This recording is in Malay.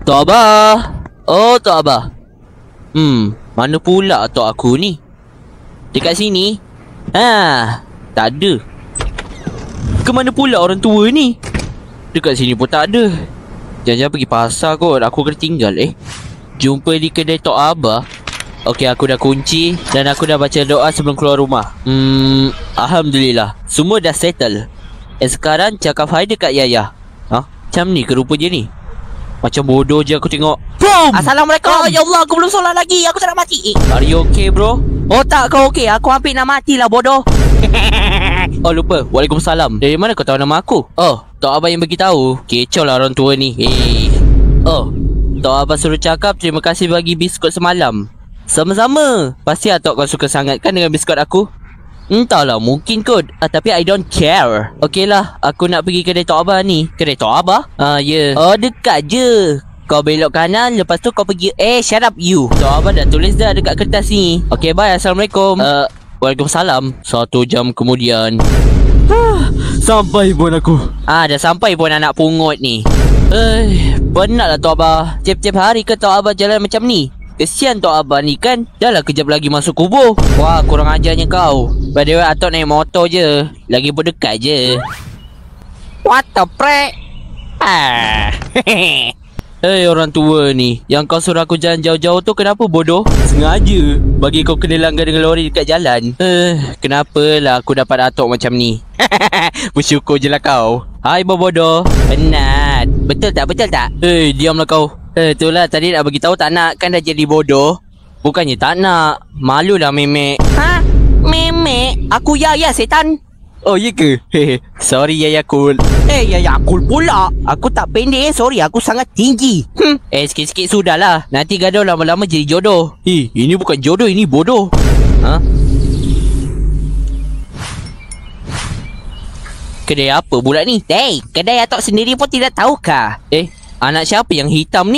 Tok Abah. Oh, Tok Abah. Mana pula Tok aku ni? Dekat sini? Tak ada. Kemana pula orang tua ni? Dekat sini pun tak ada. Jangan-jangan pergi pasar kot. Aku kena tinggal Jumpa di kedai Tok Abah. Okey, aku dah kunci dan aku dah baca doa sebelum keluar rumah. Alhamdulillah, semua dah settle. Sekarang cakap hai dekat Yaya. Macam ni ke rupa je ni? Macam bodoh je aku tengok. Boom! Assalamualaikum. Ya Allah, aku belum solat lagi. Aku tak nak mati. Are you okay, bro? Oh tak, kau okey? Aku hampir nak mati lah, bodoh. Oh, lupa. Waalaikumsalam. Dari mana kau tahu nama aku? Oh, Tok Abah yang beritahu. Kecoh lah orang tua ni. Oh, Tok Abah suruh cakap terima kasih bagi biskut semalam. Sama-sama. Pasti Atok kau suka sangat kan dengan biskut aku? Entahlah, mungkin kot. Tapi I don't care. Okey lah, aku nak pergi kedai Tok Abah ni. Kedai Tok Abah? Ya. Oh, dekat je. Kau belok kanan, lepas tu kau pergi. Shut up you. Tok Abah dah tulis dah dekat kertas ni. Okey, bye. Assalamualaikum. Waalaikumsalam. 1 jam kemudian. Sampai pun aku. Dah sampai pun anak pungut ni. Penatlah Tok Abah. Tiap-tiap hari ke Tok Abah jalan macam ni? Kesian Tok Abah ni kan. Dah lah kejap lagi masuk kubur. Wah, kurang ajarnya kau. By the way, Atok naik motor je. Lagi pun dekat je. What the freak? Orang tua ni. Yang kau suruh aku jalan jauh-jauh tu kenapa, bodoh? Sengaja bagi kau kena langgar dengan lori dekat jalan. Kenapalah aku dapat Atok macam ni? Bersyukur je lah kau. Hai bodoh. Penat. Betul tak? Betul tak? Diamlah kau. Itulah tadi nak beritahu tak nak. Kan dah jadi bodoh. Bukannya tak nak. Malulah memek. Memek? Aku Yaya setan. Oh, ya ke? Sorry Yaya Kul. Yaya Kul pula. Aku tak pendek sorry. Aku sangat tinggi. Sikit-sikit sudahlah. Nanti gaduh lama-lama jadi jodoh. Ini bukan jodoh, ini bodoh. Kedai apa pula ni? Kedai Atok sendiri pun tidak tahukah? Anak siapa yang hitam ni?